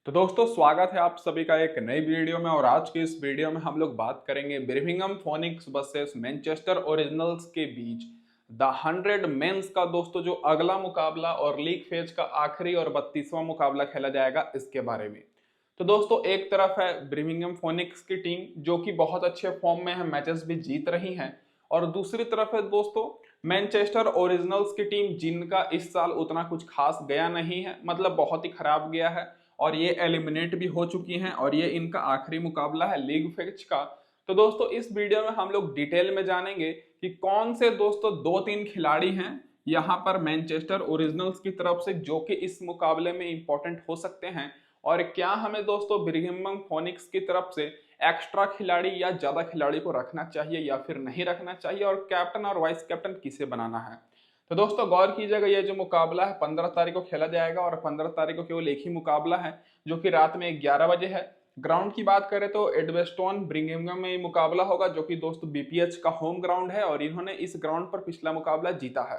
तो दोस्तों स्वागत है आप सभी का एक नई वीडियो में। और आज के इस वीडियो में हम लोग बात करेंगे Birmingham phoenix versus Manchester originals के बीच द 100 मेंस का दोस्तों जो अगला मुकाबला और लीग फेज का आखिरी और 32वां मुकाबला खेला जाएगा इसके बारे में। तो दोस्तों एक तरफ है बर्मिंघम फोनिक्स की टीम जो कि बहुत अच्छे फॉर्म में है, मैचेस भी जीत रही हैं, और दूसरी तरफ है दोस्तों मैनचेस्टर ओरिजिनल्स की टीम जिनका इस साल उतना कुछ खास गया नहीं है, मतलब बहुत ही खराब गया है और ये एलिमिनेट भी हो चुकी हैं और ये इनका आखिरी मुकाबला है लीग फेज का। तो दोस्तों इस वीडियो में हम लोग डिटेल में जानेंगे कि कौन से दोस्तों दो तीन खिलाड़ी हैं यहाँ पर मैनचेस्टर ओरिजिनल्स की तरफ से जो कि इस मुकाबले में इंपॉर्टेंट हो सकते हैं, और क्या हमें दोस्तों बर्मिंघम फोनिक्स की तरफ से एक्स्ट्रा खिलाड़ी या ज्यादा खिलाड़ी को रखना चाहिए या फिर नहीं रखना चाहिए, और कैप्टन और वाइस कैप्टन किसे बनाना है। तो दोस्तों गौर कीजिएगा, ये जो मुकाबला है 15 तारीख को खेला जाएगा और 15 तारीख को केवल एक ही मुकाबला है जो कि रात में 11 बजे है। ग्राउंड की बात करें तो एडवेस्टोन बर्मिंघम में मुकाबला होगा जो कि दोस्तों बीपीएच का होम ग्राउंड है और इन्होंने इस ग्राउंड पर पिछला मुकाबला जीता है।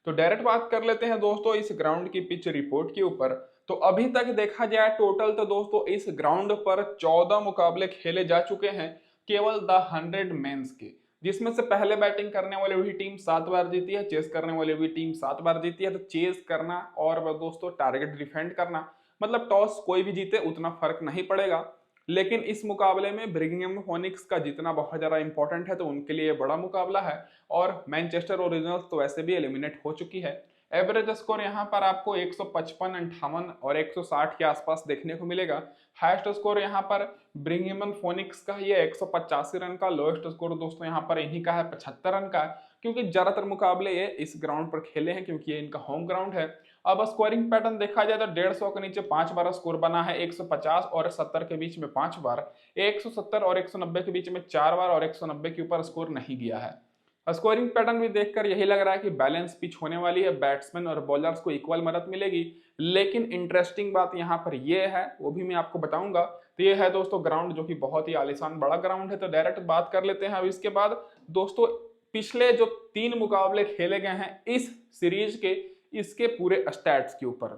तो डायरेक्ट बात कर लेते हैं दोस्तों इस ग्राउंड की पिच रिपोर्ट के ऊपर। तो अभी तक देखा जाए टोटल तो दोस्तों इस ग्राउंड पर 14 मुकाबले खेले जा चुके हैं केवल द 100 मेंस के, जिसमें से पहले बैटिंग करने वाली भी टीम 7 बार जीती है, चेस करने वाली भी टीम 7 बार जीती है। तो चेस करना और दोस्तों टारगेट डिफेंड करना, मतलब टॉस कोई भी जीते उतना फर्क नहीं पड़ेगा। लेकिन इस मुकाबले में बर्मिंघम फोनिक्स का जीतना बहुत ज्यादा इंपॉर्टेंट है, तो उनके लिए बड़ा मुकाबला है। और मैनचेस्टर ओरिजिनल्स तो वैसे भी एलिमिनेट हो चुकी है। एवरेज स्कोर यहाँ पर आपको 155, 58 और 160 के आसपास देखने को मिलेगा। हाईएस्ट स्कोर यहाँ पर बर्मिंघम फोनिक्स का ही है 185 रन का। लोएस्ट स्कोर दोस्तों यहाँ पर इन्हीं का है 75 रन का, क्योंकि ज्यादातर मुकाबले ये इस ग्राउंड पर खेले हैं क्योंकि ये इनका होम ग्राउंड है। अब स्कोरिंग पैटर्न देखा जाए तो 150 के नीचे 5 बार स्कोर बना है, 150 और 70 के बीच में 5 बार, 170 और 190 के बीच में 4 बार और 190 के ऊपर स्कोर नहीं गया है। स्कोरिंग पैटर्न भी देखकर यही लग रहा है कि बैलेंस पिच होने वाली है, बैट्समैन और बॉलर्स को इक्वल मदद मिलेगी। लेकिन इंटरेस्टिंग बात यहाँ पर यह है, वो भी मैं आपको बताऊंगा। तो ये है दोस्तों ग्राउंड जो कि बहुत ही आलीशान बड़ा ग्राउंड है। तो डायरेक्ट बात कर लेते हैं अब इसके बाद दोस्तों पिछले जो 3 मुकाबले खेले गए हैं इस सीरीज के, इसके पूरे स्टैट्स के ऊपर।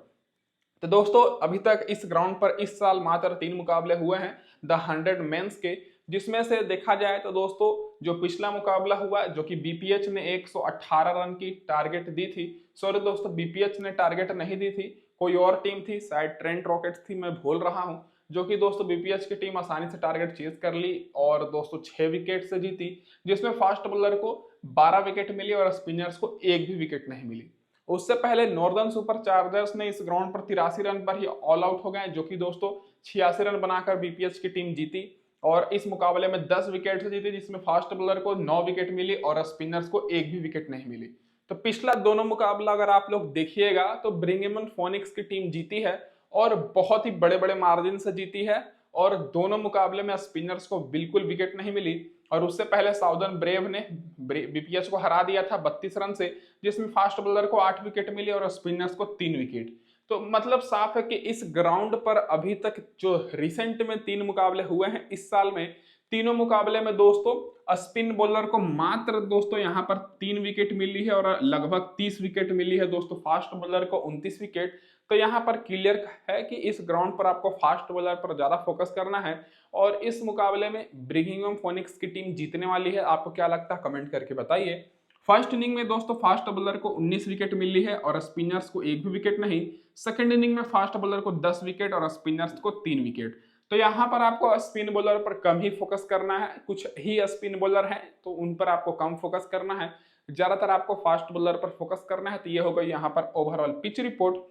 तो दोस्तों अभी तक इस ग्राउंड पर इस साल मात्र 3 मुकाबले हुए हैं द 100 मेंस के, जिसमें से देखा जाए तो दोस्तों जो पिछला मुकाबला हुआ जो कि बीपीएच ने 118 रन की टारगेट दी थी, सॉरी दोस्तों बीपीएच ने टारगेट नहीं दी थी, कोई और टीम थी, शायद ट्रेंट रॉकेट्स थी, मैं भूल रहा हूं, जो कि दोस्तों बीपीएच की टीम आसानी से टारगेट चेज कर ली और दोस्तों 6 विकेट से जीती, जिसमें फास्ट बॉलर को 12 विकेट मिली और स्पिनर्स को एक भी विकेट नहीं मिली। उससे पहले नॉर्दर्न सुपर चार्जर्स ने इस ग्राउंड पर 83 रन पर ही ऑल आउट हो गए, जो कि दोस्तों 86 रन बनाकर बीपीएच की टीम जीती और इस मुकाबले में 10 विकेट से जीती, जिसमें फास्ट बॉलर को 9 विकेट मिली और स्पिनर्स को एक भी विकेट नहीं मिली। तो पिछला दोनों मुकाबला अगर आप लोग देखिएगा तो बर्मिंघम फोनिक्स की टीम जीती है और बहुत ही बड़े बड़े मार्जिन से जीती है, और दोनों मुकाबले में स्पिनर्स को बिल्कुल विकेट नहीं मिली। और उससे पहले साउदर्न ब्रेव ने बीपीएच को हरा दिया था 32 रन से, जिसमें फास्ट बॉलर को 8 विकेट मिली और स्पिनर्स को 3 विकेट। तो मतलब साफ है कि इस ग्राउंड पर अभी तक जो रिसेंट में 3 मुकाबले हुए हैं इस साल में, तीनों मुकाबले में दोस्तों स्पिन बॉलर को मात्र दोस्तों यहाँ पर 3 विकेट मिली है और लगभग 30 विकेट मिली है दोस्तों फास्ट बॉलर को 29 विकेट। तो यहाँ पर क्लियर है कि इस ग्राउंड पर आपको फास्ट बॉलर पर ज्यादा फोकस करना है और इस मुकाबले में बर्मिंघम फोनिक्स की टीम जीतने वाली है। आपको क्या लगता है कमेंट करके बताइए। फर्स्ट इनिंग में दोस्तों फास्ट बॉलर को 19 विकेट मिली है और स्पिनर्स को एक भी विकेट नहीं। सेकंड इनिंग में फास्ट बॉलर को 10 विकेट और स्पिनर्स को 3 विकेट। तो यहाँ पर आपको स्पिन बॉलर पर कम ही फोकस करना है, कुछ ही स्पिन बॉलर हैं तो उन पर आपको कम फोकस करना है, ज्यादातर आपको फास्ट बॉलर पर फोकस करना है। तो ये होगा यहाँ पर ओवरऑल पिच रिपोर्ट।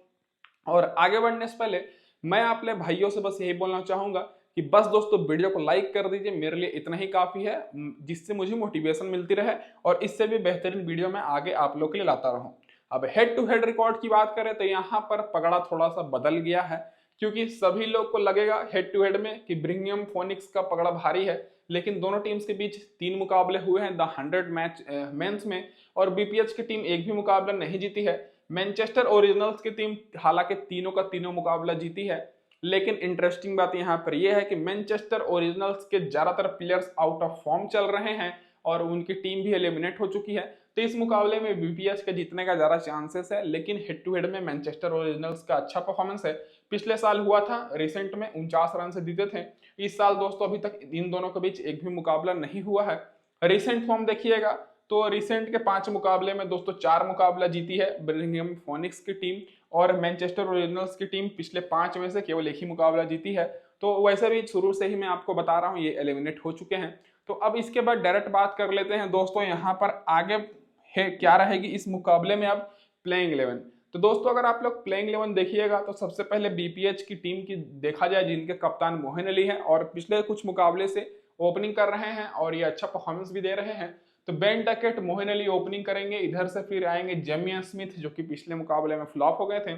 और आगे बढ़ने से पहले मैं अपने भाइयों से बस यही बोलना चाहूंगा कि बस दोस्तों वीडियो को लाइक कर दीजिए, मेरे लिए इतना ही काफी है जिससे मुझे मोटिवेशन मिलती रहे और इससे भी बेहतरीन वीडियो मैं आगे आप लोग के लिए लाता रहूं। अब हेड टू हेड रिकॉर्ड की बात करें तो यहाँ पर पगड़ा थोड़ा सा बदल गया है, क्योंकि सभी लोग को लगेगा हेड टू हेड में कि बर्मिंघम फोनिक्स का पगड़ा भारी है, लेकिन दोनों टीम्स के बीच 3 मुकाबले हुए हैं द 100 मैच मेंस में और बीपीएच की टीम एक भी मुकाबला नहीं जीती है। मैनचेस्टर ओरिजिनल्स की टीम हालांकि तीनों का तीनों मुकाबला जीती है, लेकिन इंटरेस्टिंग बात यहाँ पर यह है कि मैनचेस्टर ओरिजिनल्स के ज्यादातर प्लेयर्स आउट ऑफ फॉर्म चल रहे हैं और उनकी टीम भी एलिमिनेट हो चुकी है। तो इस मुकाबले में बीपीएच के जीतने का ज्यादा चांसेस है, लेकिन हेड टू हेड में मैनचेस्टर ओरिजिनल्स का अच्छा परफॉर्मेंस है। पिछले साल हुआ था, रिसेंट में 49 रन से जीते थे। इस साल दोस्तों अभी तक इन दोनों के बीच एक भी मुकाबला नहीं हुआ है। रिसेंट फॉर्म देखिएगा तो रिसेंट के 5 मुकाबले में दोस्तों 4 मुकाबला जीती है बर्मिंघम फोनिक्स की टीम, और मैनचेस्टर ओरिजिनल्स की टीम पिछले 5 में से केवल एक ही मुकाबला जीती है। तो वैसे भी शुरू से ही मैं आपको बता रहा हूँ ये एलिमिनेट हो चुके हैं। तो अब इसके बाद डायरेक्ट बात कर लेते हैं दोस्तों, यहाँ पर आगे है क्या रहेगी इस मुकाबले में। अब प्लेइंग 11, तो दोस्तों अगर आप लोग प्लेइंग 11 देखिएगा तो सबसे पहले बीपीएच की टीम की देखा जाए, जिनके कप्तान मोहिन अली हैं और पिछले कुछ मुकाबले से ओपनिंग कर रहे हैं और ये अच्छा परफॉर्मेंस भी दे रहे हैं। तो Ben Duckett, Mohin Ali opening करेंगे, इधर से फिर आएंगे जेमियन स्मिथ जो कि पिछले मुकाबले में फ्लॉप हो गए थे।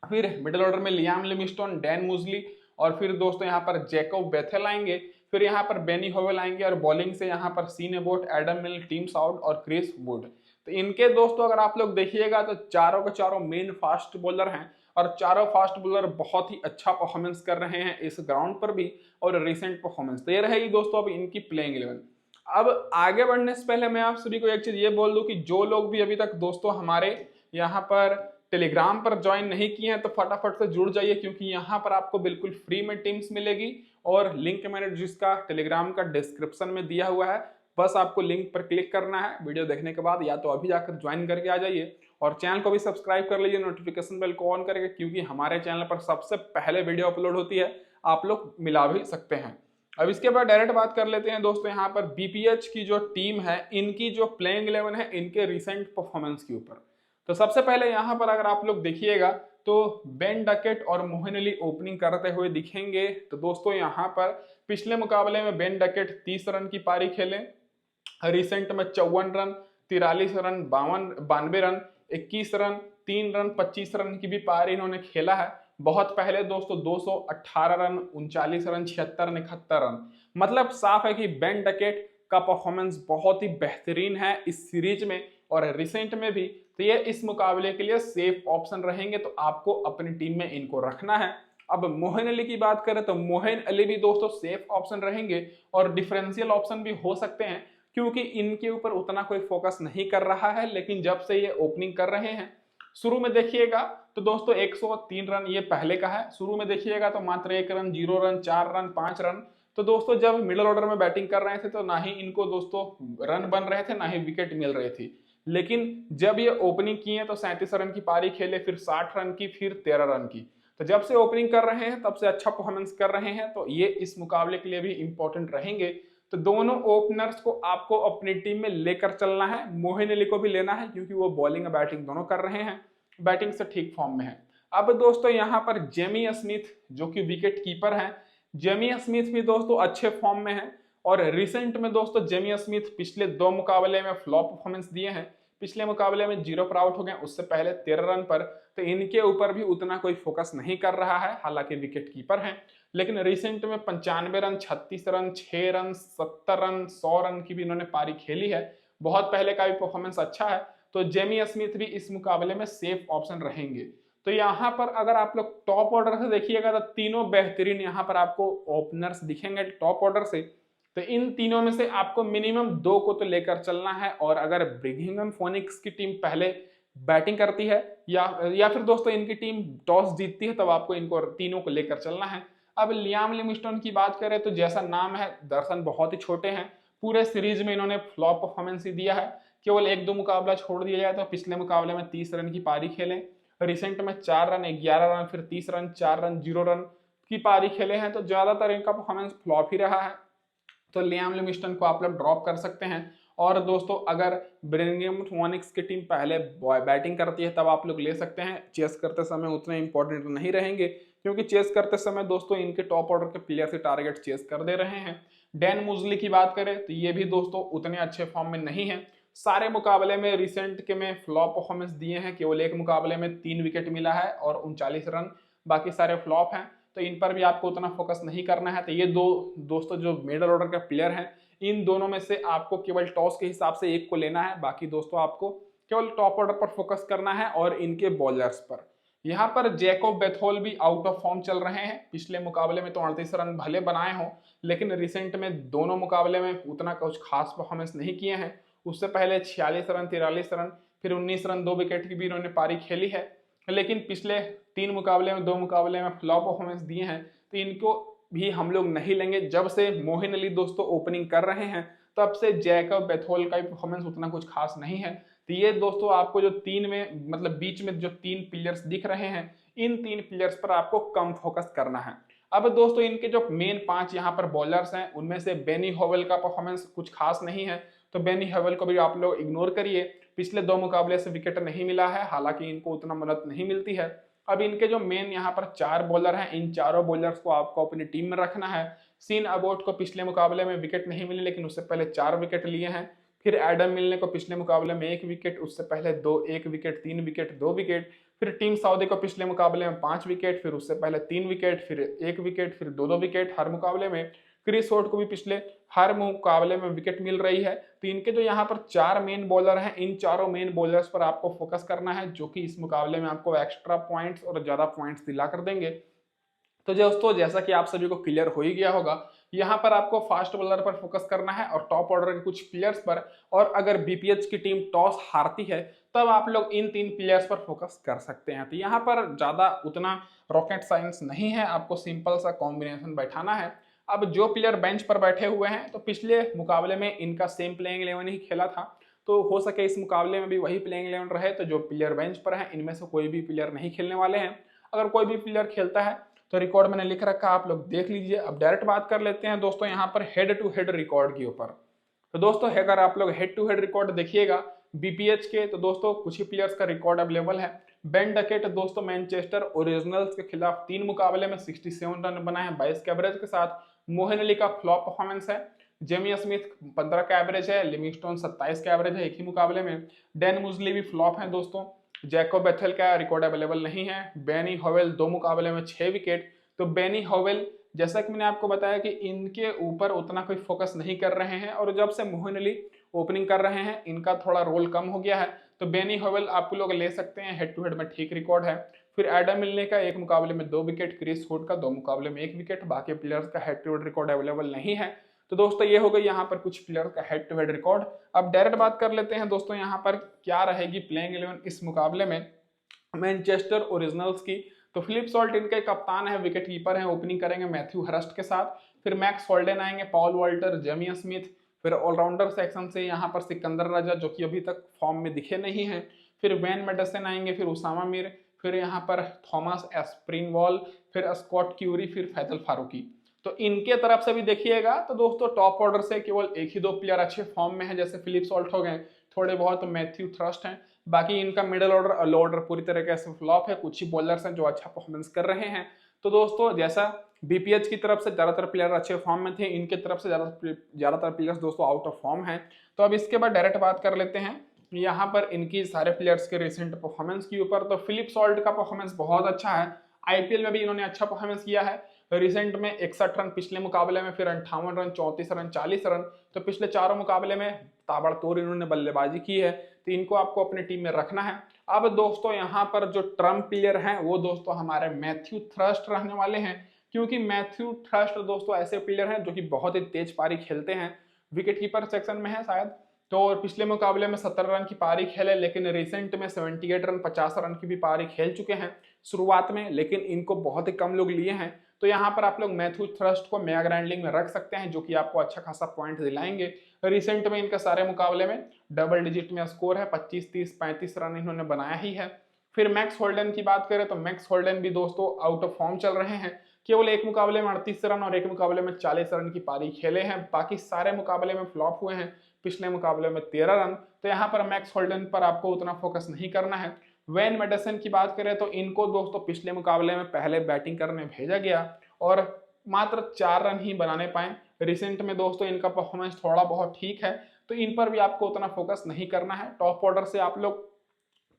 फिर मिडिल ऑर्डर में लियाम लिविंगस्टोन, डैन मुजली, और फिर दोस्तों यहाँ पर जैकोब बेथेल आएंगे, फिर यहाँ पर बेनी होवेल आएंगे, और बॉलिंग से यहाँ पर सीन एबोट, एडम मिल, टीम साउथ और क्रिस वुड। तो इनके दोस्तों अगर आप लोग देखिएगा तो चारों के चारों मेन फास्ट बॉलर हैं, और चारों फास्ट बॉलर बहुत ही अच्छा परफॉर्मेंस कर रहे हैं इस ग्राउंड पर भी और रिसेंट परफॉर्मेंस। तो ये रहेगी दोस्तों अब इनकी प्लेइंग 11। अब आगे बढ़ने से पहले मैं आप सभी को एक चीज ये बोल दूं कि जो लोग भी अभी तक दोस्तों हमारे यहाँ पर टेलीग्राम पर ज्वाइन नहीं किए हैं तो फटाफट से जुड़ जाइए, क्योंकि यहाँ पर आपको बिल्कुल फ्री में टीम्स मिलेगी, और लिंक मैंने जिसका टेलीग्राम का डिस्क्रिप्शन में दिया हुआ है, बस आपको लिंक पर क्लिक करना है वीडियो देखने के बाद, या तो अभी जाकर ज्वाइन करके आ जाइए, और चैनल को भी सब्सक्राइब कर लीजिए, नोटिफिकेशन बेल को ऑन करके, क्योंकि हमारे चैनल पर सबसे पहले वीडियो अपलोड होती है, आप लोग मिला भी सकते हैं। अब इसके बाद डायरेक्ट बात कर लेते हैं दोस्तों यहाँ पर बीपीएच की जो टीम है, इनकी जो प्लेइंग 11 है, इनके रिसेंट परफॉर्मेंस के ऊपर। तो सबसे पहले यहाँ पर अगर आप लोग देखिएगा तो बेन डकेट और मोहिन अली ओपनिंग करते हुए दिखेंगे। तो दोस्तों यहाँ पर पिछले मुकाबले में बेन डकेट 30 रन की पारी खेले, रिसेंट में 54 run, 43 run, 92 run, 21 run, 3 run, 25 run की भी पारी इन्होंने खेला है। बहुत पहले दोस्तों 218 रन, 39 रन, 76 रन, 71 रन। मतलब साफ है कि बेन डकेट का परफॉर्मेंस बहुत ही बेहतरीन है इस सीरीज में और रिसेंट में भी। तो ये इस मुकाबले के लिए सेफ ऑप्शन रहेंगे, तो आपको अपनी टीम में इनको रखना है। अब मोहिन अली की बात करें तो मोहिन अली भी दोस्तों सेफ ऑप्शन रहेंगे और डिफरेंशियल ऑप्शन भी हो सकते हैं, क्योंकि इनके ऊपर उतना कोई फोकस नहीं कर रहा है। लेकिन जब से ये ओपनिंग कर रहे हैं, शुरू में देखिएगा तो दोस्तों 103 रन ये पहले का है। शुरू में देखिएगा तो मात्र 1 रन, 0 रन, 4 रन, 5 रन। तो दोस्तों जब मिडिल ऑर्डर में बैटिंग कर रहे थे तो ना ही इनको दोस्तों रन बन रहे थे, ना ही विकेट मिल रही थी। लेकिन जब ये ओपनिंग किए तो 37 रन की पारी खेले, फिर 60 रन की, फिर 13 रन की। तो जब से ओपनिंग कर रहे हैं तब से अच्छा परफॉर्मेंस कर रहे हैं, तो ये इस मुकाबले के लिए भी इंपॉर्टेंट रहेंगे। तो दोनों ओपनर्स को आपको अपनी टीम में लेकर चलना है। मोहिन अली को भी लेना है क्योंकि वो बॉलिंग और बैटिंग दोनों कर रहे हैं, बैटिंग से ठीक फॉर्म में है। अब दोस्तों यहाँ पर जेमी स्मिथ जो कि विकेट कीपर हैं, जेमी स्मिथ भी दोस्तों अच्छे फॉर्म में है। और रिसेंट में दोस्तों जेमी स्मिथ पिछले 2 मुकाबले में फ्लॉप परफॉर्मेंस दिए हैं। पिछले मुकाबले में 0 पर आउट हो गए, उससे पहले 13 रन पर। तो इनके ऊपर भी उतना कोई फोकस नहीं कर रहा है, हालांकि विकेट कीपर हैं। लेकिन रिसेंट में 95 run, 36 run, 6 run, 70 run, 100 run की भी इन्होंने पारी खेली है। बहुत पहले का भी परफॉर्मेंस अच्छा है। तो जेमी स्मिथ भी इस मुकाबले में सेफ ऑप्शन रहेंगे। तो यहाँ पर अगर आप लोग टॉप ऑर्डर से देखिएगा तो तीनों बेहतरीन यहाँ पर आपको ओपनर्स दिखेंगे टॉप ऑर्डर से। तो इन तीनों में से आपको मिनिमम 2 को तो लेकर चलना है। और अगर बर्मिंघम फोनिक्स की टीम पहले बैटिंग करती है या फिर दोस्तों इनकी टीम टॉस जीतती है, तब आपको इनको तीनों को लेकर चलना है। अब लियाम लिविंगस्टोन की बात करें तो जैसा नाम है, दर्शन बहुत ही छोटे हैं। पूरे सीरीज में इन्होंने फ्लॉप परफॉर्मेंस ही दिया है। केवल 1-2 मुकाबला छोड़ दिया जाए तो पिछले मुकाबले में 30 रन की पारी खेले, रिसेंट में 4 रन, 11 रन, फिर 30 रन, 4 रन, 0 रन की पारी खेले हैं। तो ज्यादातर इनका परफॉर्मेंस फ्लॉप ही रहा है। तो लियाम लिविंगस्टन को आप लोग ड्रॉप कर सकते हैं। और दोस्तों अगर बर्मिंघम फोनिक्स की टीम पहले बैटिंग करती है तब आप लोग ले सकते हैं। चेस करते समय उतने इंपॉर्टेंट नहीं रहेंगे, क्योंकि चेस करते समय दोस्तों इनके टॉप ऑर्डर के प्लेयर से टारगेट चेस कर दे रहे हैं। डैन मुजली की बात करें तो ये भी दोस्तों उतने अच्छे फॉर्म में नहीं है। सारे मुकाबले में रिसेंट के में फ्लॉप परफॉर्मेंस दिए हैं। केवल 1 मुकाबले में 3 विकेट मिला है और 39 रन, बाकी सारे फ्लॉप हैं। तो इन पर भी आपको उतना फोकस नहीं करना है। तो ये दोस्तों जो मिडिल ऑर्डर के प्लेयर हैं, इन दोनों में से आपको केवल टॉस के हिसाब से एक को लेना है। बाकी दोस्तों आपको केवल टॉप ऑर्डर पर फोकस करना है और इनके बॉलर्स पर। यहाँ पर जैकोब बेथोल भी आउट ऑफ फॉर्म चल रहे हैं। पिछले मुकाबले में तो 38 रन भले बनाए हों, लेकिन रिसेंट में दोनों मुकाबले में उतना कुछ खास परफॉर्मेंस नहीं किए हैं। उससे पहले 46 रन, 43 रन, फिर 19 रन, 2 विकेट की भी इन्होंने पारी खेली है। लेकिन पिछले 3 मुकाबले में 2 मुकाबले में फ्लॉप परफॉर्मेंस दिए हैं, तो इनको भी हम लोग नहीं लेंगे। जब से मोहिन अली दोस्तों ओपनिंग कर रहे हैं तब से जैकब बेथोल का भी परफॉर्मेंस उतना कुछ खास नहीं है। तो ये दोस्तों आपको जो 3 में मतलब बीच में जो 3 प्लेयर्स दिख रहे हैं, इन 3 प्लेयर्स पर आपको कम फोकस करना है। अब दोस्तों इनके जो मेन 5 यहाँ पर बॉलर्स हैं, उनमें से बेनी होवेल का परफॉर्मेंस कुछ खास नहीं है, तो बेनी होवेल को भी आप लोग इग्नोर करिए। पिछले 2 मुकाबले से विकेट नहीं मिला है, हालांकि इनको उतना मदद नहीं मिलती है। अब इनके जो मेन यहाँ पर 4 बॉलर हैं, इन चारों बॉलर्स को आपको अपनी टीम में रखना है। सीन अबोट को पिछले मुकाबले में विकेट नहीं मिली, लेकिन उससे पहले 4 विकेट लिए हैं। फिर एडम मिलने को पिछले मुकाबले में 1 विकेट, उससे पहले 1 विकेट, 3 विकेट, 2 विकेट। फिर टीम सऊदी को पिछले मुकाबले में 5 विकेट, फिर उससे पहले 3 विकेट, फिर 1 विकेट, फिर 2 विकेट हर मुकाबले में। क्रिस वोड को भी पिछले हर मुकाबले में विकेट मिल रही है। तो इनके जो यहाँ पर 4 मेन बॉलर हैं, इन चारों मेन बॉलर्स पर आपको फोकस करना है, जो कि इस मुकाबले में आपको एक्स्ट्रा पॉइंट्स और ज्यादा पॉइंट्स दिला कर देंगे। तो दोस्तों जैसा कि आप सभी को क्लियर हो ही गया होगा, यहाँ पर आपको फास्ट बॉलर पर फोकस करना है और टॉप ऑर्डर के कुछ प्लेयर्स पर। और अगर बीपीएच की टीम टॉस हारती है तब आप लोग इन 3 प्लेयर्स पर फोकस कर सकते हैं। तो यहाँ पर ज्यादा उतना रॉकेट साइंस नहीं है, आपको सिंपल सा कॉम्बिनेशन बैठाना है। अब जो प्लेयर बेंच पर बैठे हुए हैं, तो पिछले मुकाबले में इनका सेम प्लेइंग 11 ही खेला था, तो हो सके इस मुकाबले में भी वही प्लेइंग 11 रहे। तो जो प्लेयर बेंच पर है इनमें से कोई भी प्लेयर नहीं खेलने वाले हैं। अगर कोई भी प्लेयर खेलता है तो रिकॉर्ड मैंने लिख रखा, आप लोग देख लीजिए। अब डायरेक्ट बात कर लेते हैं दोस्तों यहाँ पर हेड टू हेड रिकॉर्ड के ऊपर। तो दोस्तों अगर आप लोग हेड टू हेड रिकॉर्ड देखिएगा बीपीएच के, तो दोस्तों कुछ ही प्लेयर्स का रिकॉर्ड अवेलेबल है। बेन डकेट दोस्तों मैनचेस्टर ओरिजिनल्स के खिलाफ 3 मुकाबले में 67 रन बनाए हैं 22 के एवरेज के साथ। मोहिन अली का फ्लॉप परफॉर्मेंस है। जेमी स्मिथ 15 का एवरेज है, लिविंगस्टोन 27 का एवरेज है एक ही मुकाबले में। डैन मुजली भी फ्लॉप है दोस्तों। जैकोब बेथेल का रिकॉर्ड अवेलेबल नहीं है। बेनी होवेल 2 मुकाबले में 6 विकेट। तो बेनी होवेल, जैसा कि मैंने आपको बताया कि इनके ऊपर उतना कोई फोकस नहीं कर रहे हैं, और जब से मोहिन अली ओपनिंग कर रहे हैं इनका थोड़ा रोल कम हो गया है। तो बेनी होवेल आप लोग ले सकते हैं, हेड टू हेड में ठीक रिकॉर्ड है। फिर एडम मिलने का 1 मुकाबले में 2 विकेट, क्रिस वुड का 2 मुकाबले में 1 विकेट, बाकी प्लेयर्स का head to head record available नहीं है। तो दोस्तों ये हो गई यहाँ पर कुछ प्लेयर का हेड टू हेड रिकॉर्ड। अब डायरेक्ट बात कर लेते हैं दोस्तों यहाँ पर क्या रहेगी प्लेइंग 11 इस मुकाबले में मैनचेस्टर ओरिजिनल्स की। तो फिलिप सॉल्ट इनके कप्तान है, विकेट कीपर है, ओपनिंग करेंगे मैथ्यू हर्स्ट के साथ। फिर मैक्स होल्डन आएंगे, पॉल वॉल्टर, जेमी स्मिथ। फिर ऑलराउंडर सेक्शन से यहाँ पर सिकंदर राजा, जो कि अभी तक फॉर्म में दिखे नहीं है। फिर वैन मेडसन आएंगे, फिर उसामा मीर, फिर यहाँ पर थॉमस एस्प्रिंगवॉल, फिर स्कॉट क्यूरी, फिर फैजल फारूकी। तो इनके तरफ से भी देखिएगा तो दोस्तों टॉप ऑर्डर से केवल 1 ही 2 प्लेयर अच्छे फॉर्म में है, जैसे फिलिप सॉल्ट हो गए, थोड़े बहुत मैथ्यू थ्रस्ट हैं। बाकी इनका मिडिल ऑर्डर और लो ऑर्डर पूरी तरीके से फ्लॉप है। कुछ ही बॉलर्स हैं जो अच्छा परफॉर्मेंस कर रहे हैं। तो दोस्तों जैसा बीपीएच की तरफ से ज्यादातर प्लेयर अच्छे फॉर्म में थे, इनके तरफ से ज्यादातर प्लेयर्स दोस्तों आउट ऑफ फॉर्म है। तो अब इसके बाद डायरेक्ट बात कर लेते हैं यहाँ पर इनकी सारे प्लेयर्स के रिसेंट परफॉर्मेंस के ऊपर। तो फिलिप सॉल्ट का परफॉर्मेंस बहुत अच्छा है, आईपीएल में भी इन्होंने अच्छा परफॉर्मेंस किया है। रिसेंट में 61 रन पिछले मुकाबले में, फिर 58 रन, 34 रन, 40 रन। तो पिछले 4 मुकाबले में ताबड़तोड़ इन्होंने बल्लेबाजी की है। तो इनको आपको अपनी टीम में रखना है। अब दोस्तों यहाँ पर जो ट्रम्प प्लेयर हैं वो दोस्तों हमारे मैथ्यू थ्रस्ट रहने वाले हैं, क्योंकि मैथ्यू थ्रस्ट दोस्तों ऐसे प्लेयर हैं जो कि बहुत ही तेज पारी खेलते हैं, विकेट कीपर सेक्शन में है शायद। तो पिछले मुकाबले में 17 रन की पारी खेले, लेकिन रिसेंट में 78 रन 50 रन की भी पारी खेल चुके हैं शुरुआत में, लेकिन इनको बहुत ही कम लोग लिए हैं। तो यहाँ पर आप लोग मैथ्यू थ्रस्ट को मेगा ग्राइंडिंग में रख सकते हैं, जो कि आपको अच्छा खासा पॉइंट दिलाएंगे। रिसेंट में इनके सारे मुकाबले में डबल डिजिट में स्कोर है, 25, 30, 35 रन इन्होंने बनाया ही है। फिर मैक्स होल्डन की बात करें तो मैक्स होल्डन भी दोस्तों आउट ऑफ फॉर्म चल रहे हैं, केवल 1 मुकाबले में 38 रन और 1 मुकाबले में 40 रन की पारी खेले हैं, बाकी सारे मुकाबले में फ्लॉप हुए हैं, पिछले मुकाबले में 13 रन। तो यहाँ पर मैक्स होल्डन पर आपको उतना फोकस नहीं करना है। वेन मेडिसन की बात करें तो इनको दोस्तों पिछले मुकाबले में पहले बैटिंग करने भेजा गया और मात्र 4 रन ही बनाने पाए। रिसेंट में दोस्तों इनका परफॉर्मेंस थोड़ा बहुत ठीक है, तो इन पर भी आपको उतना फोकस नहीं करना है। टॉप ऑर्डर से आप लोग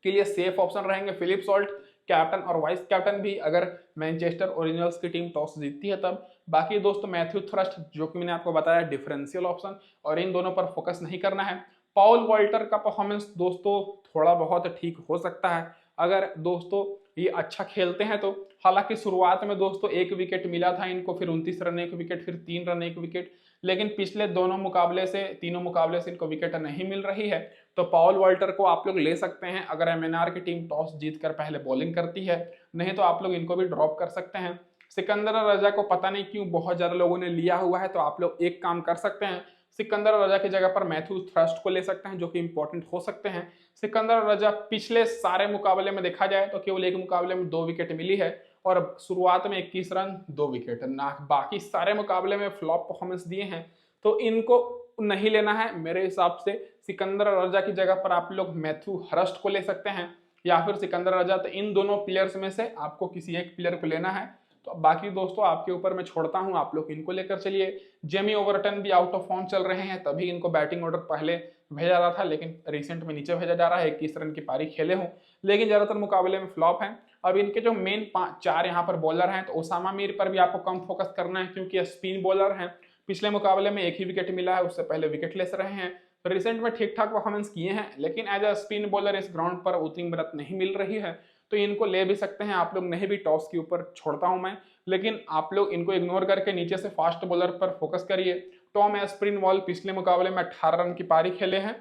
के लिए सेफ ऑप्शन रहेंगे फिलिप सॉल्ट, कैप्टन और वाइस कैप्टन भी अगर मैनचेस्टर ओरिजिनल्स की टीम टॉस जीतती है तब। बाकी दोस्तों मैथ्यू थ्रस्ट, जो कि मैंने आपको बताया डिफरेंशियल ऑप्शन, और इन दोनों पर फोकस नहीं करना है। पॉल वॉल्टर का परफॉर्मेंस दोस्तों थोड़ा बहुत ठीक हो सकता है। अगर दोस्तों ये अच्छा खेलते हैं। तो हालांकि शुरुआत में दोस्तों 1 विकेट मिला था इनको, फिर 29 रन 1 विकेट, फिर 3 रन 1 विकेट, लेकिन पिछले तीनों मुकाबले से इनको विकेट नहीं मिल रही है। तो पॉल वॉल्टर को आप लोग ले सकते हैं अगर एमएनआर की टीम टॉस जीतकर पहले बॉलिंग करती है, नहीं तो आप लोग इनको भी ड्रॉप कर सकते हैं। सिकंदर रजा को पता नहीं क्यों बहुत ज्यादा लोगों ने लिया हुआ है, तो आप लोग एक काम कर सकते हैं, सिकंदर रजा की जगह पर मैथ्यू थ्रस्ट को ले सकते हैं, जो कि इंपॉर्टेंट हो सकते हैं। सिकंदर रजा पिछले सारे मुकाबले में देखा जाए तो केवल एक मुकाबले में 2 विकेट मिली है और शुरुआत में 21 रन 2 विकेट, ना बाकी सारे मुकाबले में फ्लॉप परफॉर्मेंस दिए हैं। तो इनको नहीं लेना है मेरे हिसाब से। सिकंदर रजा की जगह पर आप लोग मैथ्यू हर्स्ट को ले सकते हैं या फिर सिकंदर रजा। तो इन दोनों प्लेयर्स में से आपको किसी एक प्लेयर को लेना है। तो बाकी दोस्तों आपके ऊपर मैं छोड़ता हूं, आप लोग इनको लेकर चलिए। जेमी ओवरटन भी आउट ऑफ फॉर्म चल रहे हैं, तभी इनको बैटिंग ऑर्डर पहले भेजा रहा था, लेकिन रिसेंट में नीचे भेजा जा रहा है। 21 रन की पारी खेले हों, लेकिन ज्यादातर मुकाबले में फ्लॉप है। अब इनके जो मेन 4 यहाँ पर बॉलर हैं, तो ओसामा मीर पर भी आपको कम फोकस करना है क्योंकि स्पिन बॉलर हैं। पिछले मुकाबले में 1 ही विकेट मिला है, उससे पहले विकेट लेस रहे हैं। रिसेंट में ठीक ठाक परफॉर्मेंस किए हैं, लेकिन एज अ स्पिन बॉलर इस ग्राउंड पर उतनी मदद नहीं मिल रही है, तो इनको ले भी सकते हैं आप लोग। नहीं भी टॉस के ऊपर छोड़ता हूं मैं, लेकिन आप लोग इनको इग्नोर करके नीचे से फास्ट बॉलर पर फोकस करिए। टॉम एस्प्रिनवॉल पिछले मुकाबले में 18 रन की पारी खेले हैं,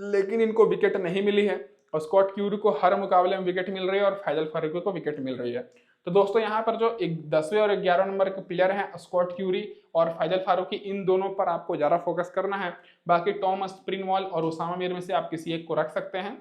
लेकिन इनको विकेट नहीं मिली है। और स्कॉट क्यूरी को हर मुकाबले में विकेट मिल रही है और फैजल फारूकी को विकेट मिल रही है। तो दोस्तों यहाँ पर जो 10वें और 11 नंबर के प्लेयर हैं स्कॉट क्यूरी और फैजल फारूकी, इन दोनों पर आपको ज्यादा फोकस करना है। बाकी टॉम एस्प्रिनवॉल और ओसामा मीर में से आप किसी एक को रख सकते हैं।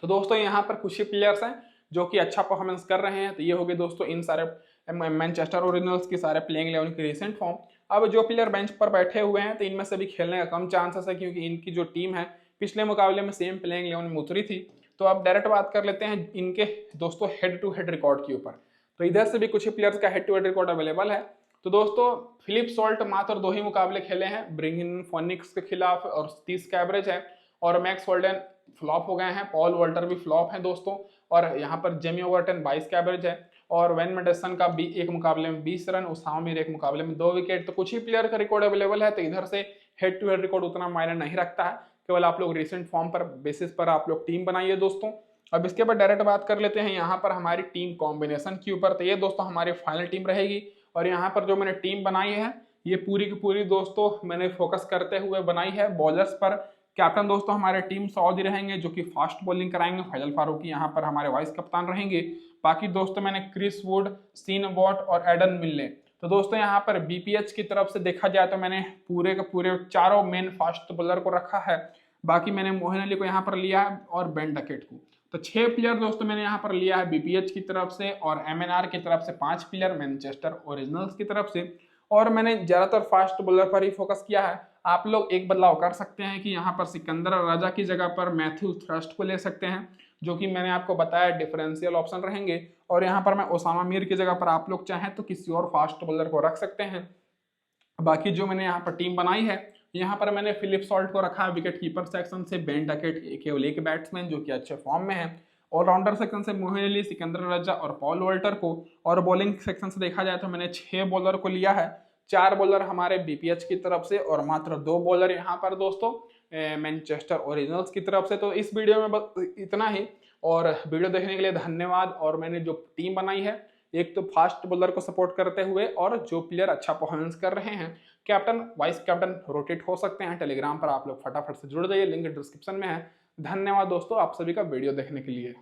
तो दोस्तों यहाँ पर कुछ ही प्लेयर्स हैं जो कि अच्छा परफॉर्मेंस कर रहे हैं। तो ये हो गए दोस्तों इन सारे मैनचेस्टर ओरिजिनल्स की सारे प्लेइंग 11 की रिसेंट फॉर्म। अब जो प्लेयर बेंच पर बैठे हुए हैं तो इनमें से भी खेलने का कम चांसेस है, क्योंकि इनकी जो टीम है पिछले मुकाबले में सेम प्लेइंग 11 में उतरी थी। तो अब डायरेक्ट बात कर लेते हैं इनके दोस्तों हेड टू हेड रिकॉर्ड के ऊपर। तो इधर से भी कुछ ही प्लेयर्स का head to head record available है। तो दोस्तों फिलिप सॉल्ट मात्र 2 ही मुकाबले खेले हैं, ब्रिंगहिम फोनिक्स के खिलाफ, और 30 का एवरेज है। और मैक्स होल्डन फ्लॉप हो गए हैं, पॉल वॉल्टर भी फ्लॉप है दोस्तों। और यहाँ पर जेमी ओवरटन 22 का एवरेज है, और वेन मेंडरसन का भी एक मुकाबले में 20 रन, ओसामा मीर एक मुकाबले में 2 विकेट। तो कुछ ही प्लेयर का रिकॉर्ड अवेलेबल है, तो इधर से हेड टू हेड रिकॉर्ड उतना मायने नहीं रखता है। केवल आप लोग रिसेंट फॉर्म पर बेसिस पर आप लोग टीम बनाइए दोस्तों। अब इसके बाद डायरेक्ट बात कर लेते हैं यहाँ पर हमारी टीम कॉम्बिनेशन के ऊपर। तो ये दोस्तों हमारी फाइनल टीम रहेगी, और यहाँ पर जो मैंने टीम बनाई है ये पूरी की पूरी दोस्तों मैंने फोकस करते हुए बनाई है बॉलर्स पर। कैप्टन दोस्तों हमारे टीम सऊदी रहेंगे, जो कि फास्ट बॉलिंग कराएंगे, फैजल फारूकी यहाँ पर हमारे वाइस कप्तान रहेंगे। बाकी दोस्तों मैंने क्रिस वुड, सीन वॉट और एडन मिलने। तो दोस्तों यहाँ पर बीपीएच की तरफ से देखा जाए तो मैंने पूरे के पूरे चारों मेन फास्ट बॉलर को रखा है। बाकी मैंने मोहिन अली को यहाँ पर लिया है और बेन डकेट को। तो 6 प्लेयर दोस्तों मैंने यहाँ पर लिया है बीपीएच की तरफ से, और एमएनआर की तरफ से 5 प्लेयर मैनचेस्टर ओरिजिनल्स की तरफ से। और मैंने ज्यादातर फास्ट बॉलर पर ही फोकस किया है। आप लोग एक बदलाव कर सकते हैं कि यहाँ पर सिकंदर रजा की जगह पर मैथ्यू थ्रस्ट को ले सकते हैं, जो कि मैंने आपको बताया डिफरेंशियल ऑप्शन रहेंगे। और यहाँ पर मैं ओसामा मीर की जगह पर आप लोग चाहें तो किसी और फास्ट बॉलर को रख सकते हैं। बाकी जो मैंने यहाँ पर टीम बनाई है, यहाँ पर मैंने फिलिप सॉल्ट को रखा है विकेट कीपर सेक्शन से, बेन डकेट केवल एक बैट्समैन जो कि अच्छे फॉर्म में है, ऑलराउंडर सेक्शन से मोहिन अली, सिकंदर रजा और पॉल वॉल्टर को। और बॉलिंग सेक्शन से देखा जाए तो मैंने 6 बॉलर को लिया है, 4 बॉलर हमारे बीपीएच की तरफ से और मात्र 2 बॉलर यहाँ पर दोस्तों मैनचेस्टर ओरिजिनल्स की तरफ से। तो इस वीडियो में बस इतना ही, और वीडियो देखने के लिए धन्यवाद। और मैंने जो टीम बनाई है, एक तो फास्ट बॉलर को सपोर्ट करते हुए, और जो प्लेयर अच्छा परफॉर्मेंस कर रहे हैं, कैप्टन वाइस कैप्टन रोटेट हो सकते हैं। टेलीग्राम पर आप लोग फटाफट से जुड़ जाइए, लिंक डिस्क्रिप्शन में है। धन्यवाद दोस्तों आप सभी का वीडियो देखने के लिए।